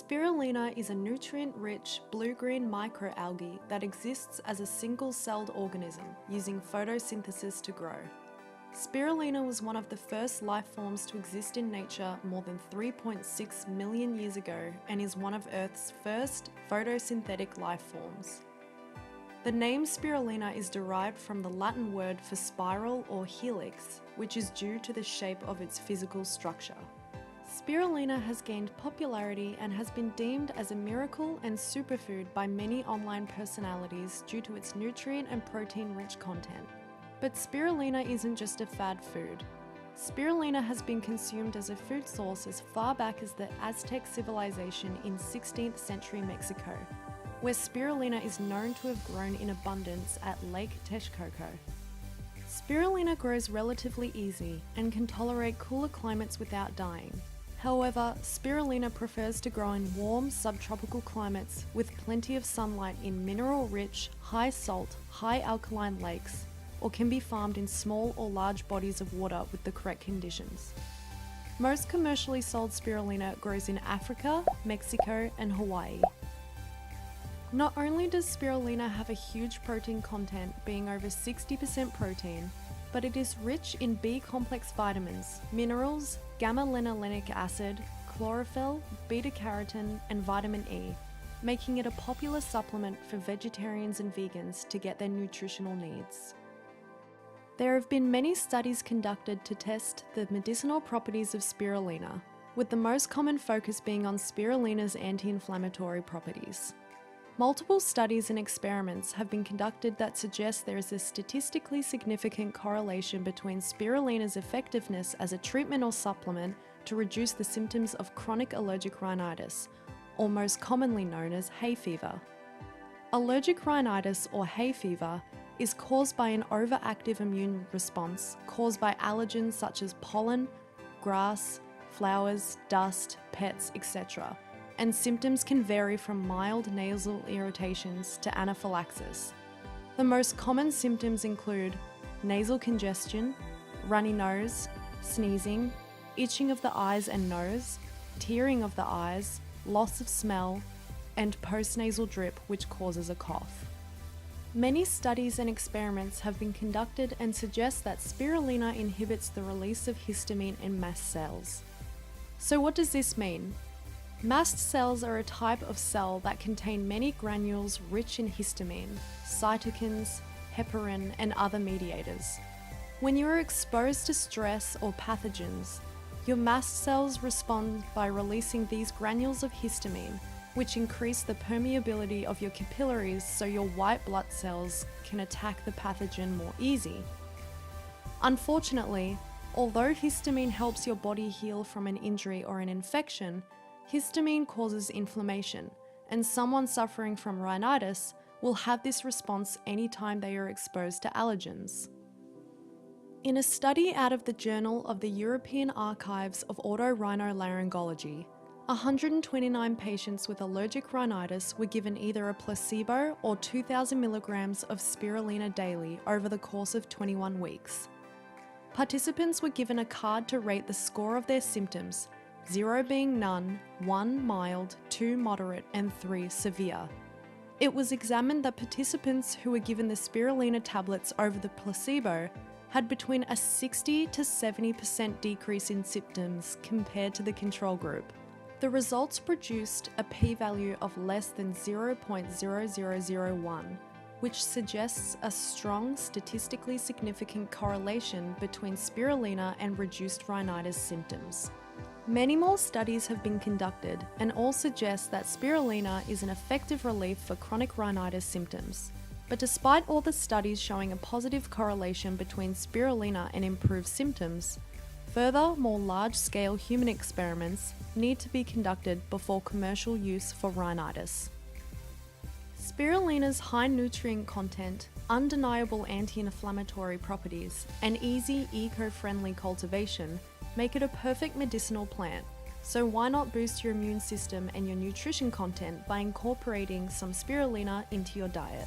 Spirulina is a nutrient-rich blue-green microalgae that exists as a single-celled organism using photosynthesis to grow. Spirulina was one of the first life forms to exist in nature more than 3.6 million years ago and is one of Earth's first photosynthetic life forms. The name spirulina is derived from the Latin word for spiral or helix, which is due to the shape of its physical structure. Spirulina has gained popularity and has been deemed as a miracle and superfood by many online personalities due to its nutrient and protein-rich content. But spirulina isn't just a fad food. Spirulina has been consumed as a food source as far back as the Aztec civilization in 16th century Mexico, where spirulina is known to have grown in abundance at Lake Texcoco. Spirulina grows relatively easy and can tolerate cooler climates without dying. However, spirulina prefers to grow in warm subtropical climates with plenty of sunlight in mineral-rich, high-salt, high-alkaline lakes, or can be farmed in small or large bodies of water with the correct conditions. Most commercially sold spirulina grows in Africa, Mexico, and Hawaii. Not only does spirulina have a huge protein content, being over 60% protein, but it is rich in B-complex vitamins, minerals, gamma-linolenic acid, chlorophyll, beta-carotene, and vitamin E, making it a popular supplement for vegetarians and vegans to get their nutritional needs. There have been many studies conducted to test the medicinal properties of spirulina, with the most common focus being on spirulina's anti-inflammatory properties. Multiple studies and experiments have been conducted that suggest there is a statistically significant correlation between spirulina's effectiveness as a treatment or supplement to reduce the symptoms of chronic allergic rhinitis, or most commonly known as hay fever. Allergic rhinitis or hay fever is caused by an overactive immune response caused by allergens such as pollen, grass, flowers, dust, pets, etc., and symptoms can vary from mild nasal irritations to anaphylaxis. The most common symptoms include nasal congestion, runny nose, sneezing, itching of the eyes and nose, tearing of the eyes, loss of smell, and postnasal drip, which causes a cough. Many studies and experiments have been conducted and suggest that spirulina inhibits the release of histamine in mast cells. So what does this mean? Mast cells are a type of cell that contain many granules rich in histamine, cytokines, heparin, and other mediators. When you are exposed to stress or pathogens, your mast cells respond by releasing these granules of histamine, which increase the permeability of your capillaries so your white blood cells can attack the pathogen more easy. Unfortunately, although histamine helps your body heal from an injury or an infection, histamine causes inflammation, and someone suffering from rhinitis will have this response anytime they are exposed to allergens. In a study out of the Journal of the European Archives of Otorhinolaryngology, 129 patients with allergic rhinitis were given either a placebo or 2,000 milligrams of spirulina daily over the course of 21 weeks. Participants were given a card to rate the score of their symptoms, 0 being none, 1 mild, 2 moderate, and 3 severe. It was examined that participants who were given the spirulina tablets over the placebo had between a 60 to 70% decrease in symptoms compared to the control group. The results produced a p-value of less than 0.0001, which suggests a strong statistically significant correlation between spirulina and reduced rhinitis symptoms. Many more studies have been conducted and all suggest that spirulina is an effective relief for chronic rhinitis symptoms. But despite all the studies showing a positive correlation between spirulina and improved symptoms, further, more large-scale human experiments need to be conducted before commercial use for rhinitis. Spirulina's high nutrient content, undeniable anti-inflammatory properties, and easy, eco-friendly cultivation make it a perfect medicinal plant, so why not boost your immune system and your nutrition content by incorporating some spirulina into your diet?